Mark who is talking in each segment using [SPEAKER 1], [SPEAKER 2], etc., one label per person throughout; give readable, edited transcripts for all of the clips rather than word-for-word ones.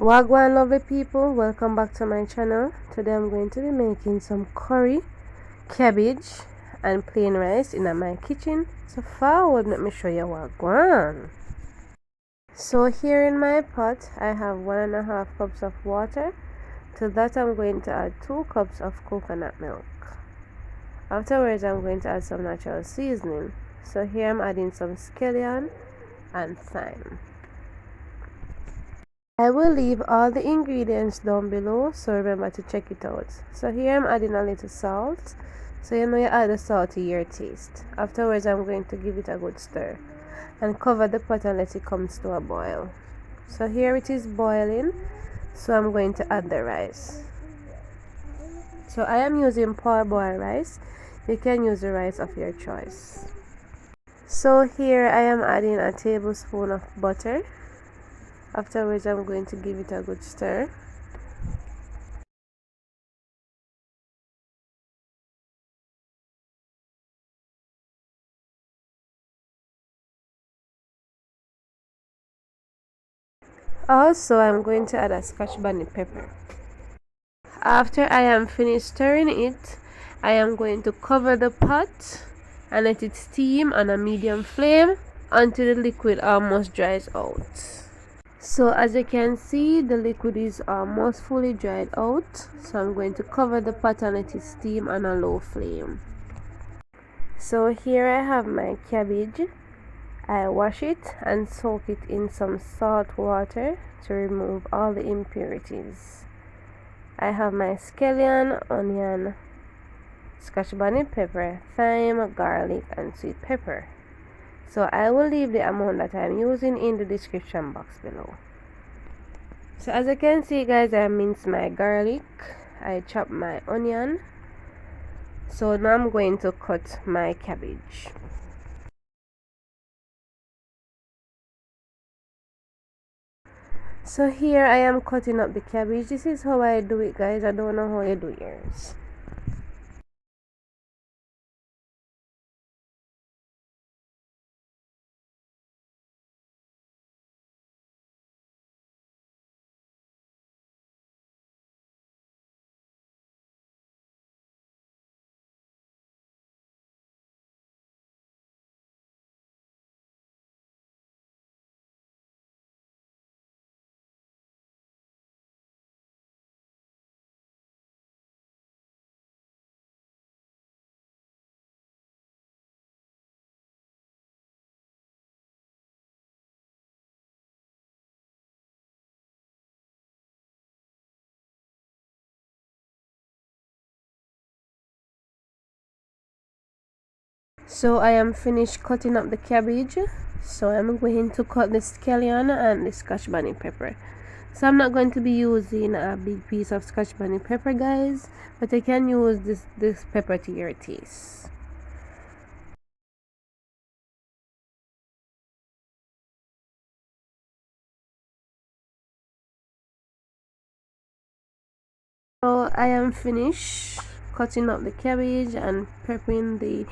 [SPEAKER 1] Wagwan lovely people, welcome back to my channel. Today I'm going to be making some curry, cabbage and plain rice in my kitchen. So forward, let me show you wagwan. So here in my pot I have 1.5 cups of water. To that I'm going to add 2 cups of coconut milk. Afterwards I'm going to add some natural seasoning. So here I'm adding some scallion and thyme. I will leave all the ingredients down below, so remember to check it out. So here I'm adding a little salt, so you know you add the salt to your taste. Afterwards I'm going to give it a good stir and cover the pot and let it come to a boil. So here it is boiling, so I'm going to add the rice. So I am using parboiled rice. You can use the rice of your choice. So here I am adding a tablespoon of butter. Afterwards I'm going to give it a good stir. Also I'm going to add a scotch bonnet pepper. After I am finished stirring it, I am going to cover the pot and let it steam on a medium flame until the liquid almost dries out. So as you can see, the liquid is almost fully dried out, so I'm going to cover the pot and let it steam on a low flame. So here I have my cabbage. I wash it and soak it in some salt water to remove all the impurities. I have my scallion, onion, scotch bonnet pepper, thyme, garlic and sweet pepper. So I will leave the amount that I'm using in the description box below. So as you can see guys, I minced my garlic, I chopped my onion. So now I'm going to cut my cabbage. So here I am cutting up the cabbage. This is how I do it guys, I don't know how you do yours. So I am finished cutting up the cabbage. So I'm going to cut the scallion and the scotch bonnet pepper. So I'm not going to be using a big piece of scotch bonnet pepper guys, but I can use this pepper to your taste. So I am finished cutting up the cabbage and prepping the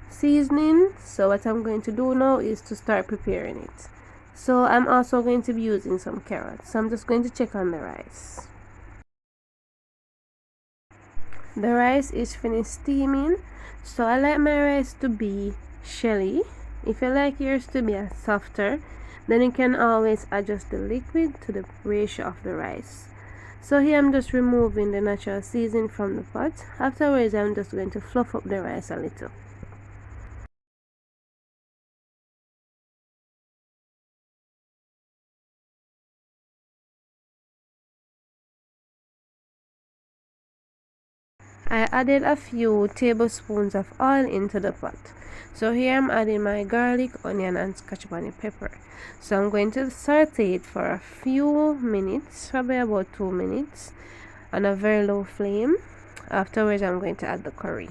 [SPEAKER 1] seasoning. So what I'm going to do now is to start preparing it. So I'm also going to be using some carrots. So I'm just going to check on the rice. The rice is finished steaming. So I like my rice to be shelly. If you like yours to be a softer, then you can always adjust the liquid to the ratio of the rice. So here I'm just removing the natural seasoning from the pot. Afterwards I'm just going to fluff up the rice a little. I added a few tablespoons of oil into the pot. So here I'm adding my garlic, onion and scotch bonnet pepper. So I'm going to saute it for a few minutes, probably about 2 minutes on a very low flame. Afterwards I'm going to add the curry.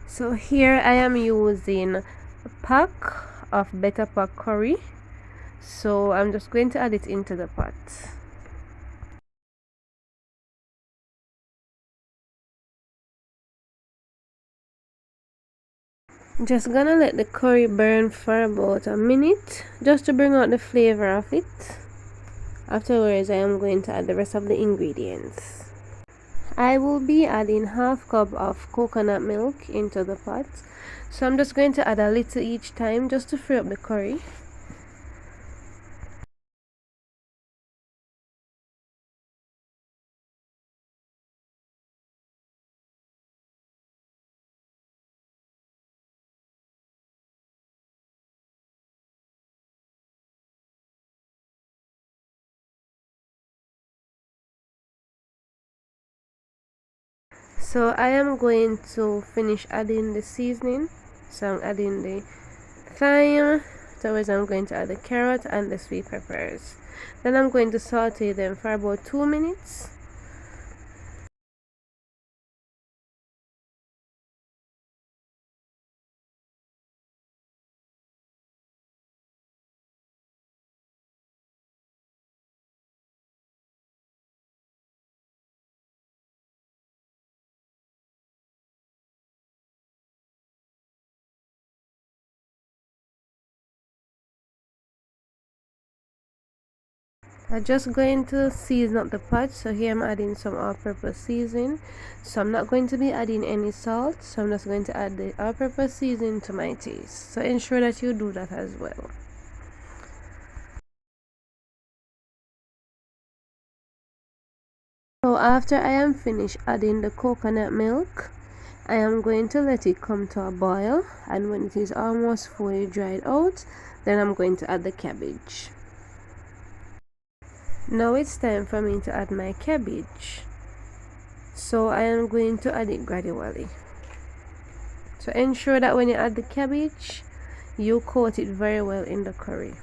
[SPEAKER 1] So here I am using a pack of better pack curry. So I'm just going to add it into the pot. Just gonna let the curry burn for about a minute just to bring out the flavor of it. Afterwards, I am going to add the rest of the ingredients. I will be adding half cup of coconut milk into the pot. So I'm just going to add a little each time just to free up the curry. So I am going to finish adding the seasoning. So I'm adding the thyme. Afterwards, I'm going to add the carrot and the sweet peppers. Then I'm going to saute them for about 2 minutes. I'm just going to season up the pot. So here I'm adding some all-purpose seasoning. So I'm not going to be adding any salt. So I'm just going to add the all-purpose seasoning to my taste. So ensure that you do that as well. So after I am finished adding the coconut milk, I am going to let it come to a boil, and when it is almost fully dried out, then I'm going to add the cabbage. Now it's time for me to add my cabbage. So I am going to add it gradually. So ensure that when you add the cabbage, you coat it very well in the curry.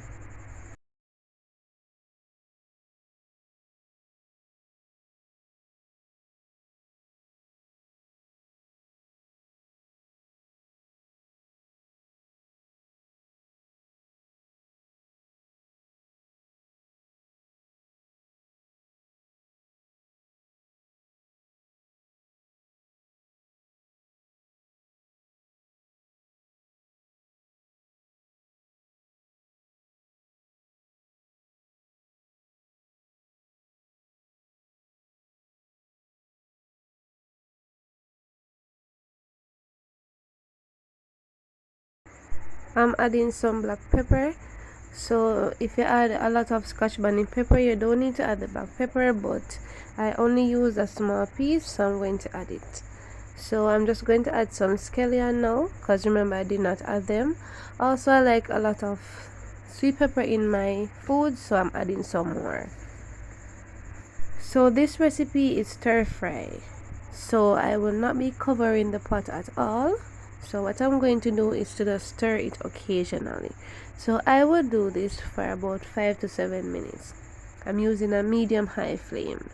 [SPEAKER 1] I'm adding some black pepper. So if you add a lot of scotch bonnet pepper, you don't need to add the black pepper, but I only use a small piece, so I'm going to add it. So I'm just going to add some scallion now, because remember I did not add them. Also, I like a lot of sweet pepper in my food, so I'm adding some more. So this recipe is stir fry, so I will not be covering the pot at all. So what I'm going to do is to just stir it occasionally. So I will do this for about 5 to 7 minutes. I'm using a medium high flame.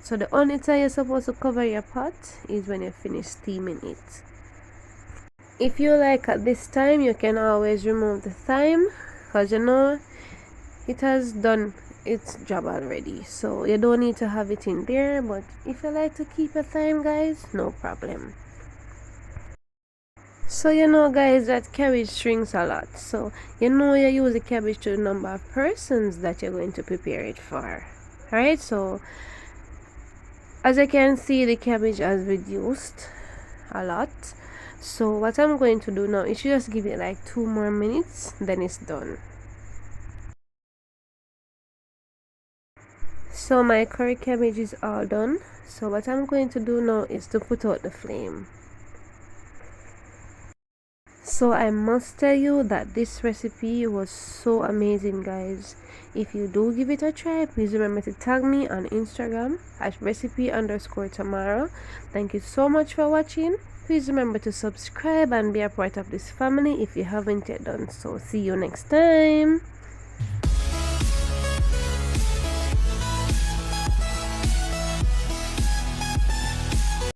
[SPEAKER 1] So the only time you're supposed to cover your pot is when you finish steaming it. If you like, at this time you can always remove the thyme, because you know it has done its job already, so you don't need to have it in there. But if you like to keep a thyme, guys, no problem. So you know, guys, that cabbage shrinks a lot, so you know you use the cabbage to the number of persons that you're going to prepare it for. Alright, so as I can see, the cabbage has reduced a lot. So what I'm going to do now is just give it like 2 more minutes, then it's done. So my curry cabbage is all done. So what I'm going to do now is to put out the flame. So I must tell you that this recipe was so amazing, guys. If you do give it a try, please remember to tag me on Instagram at recipe_Tamara. Thank you so much for watching. Please remember to subscribe and be a part of this family if you haven't yet done so. See you next time.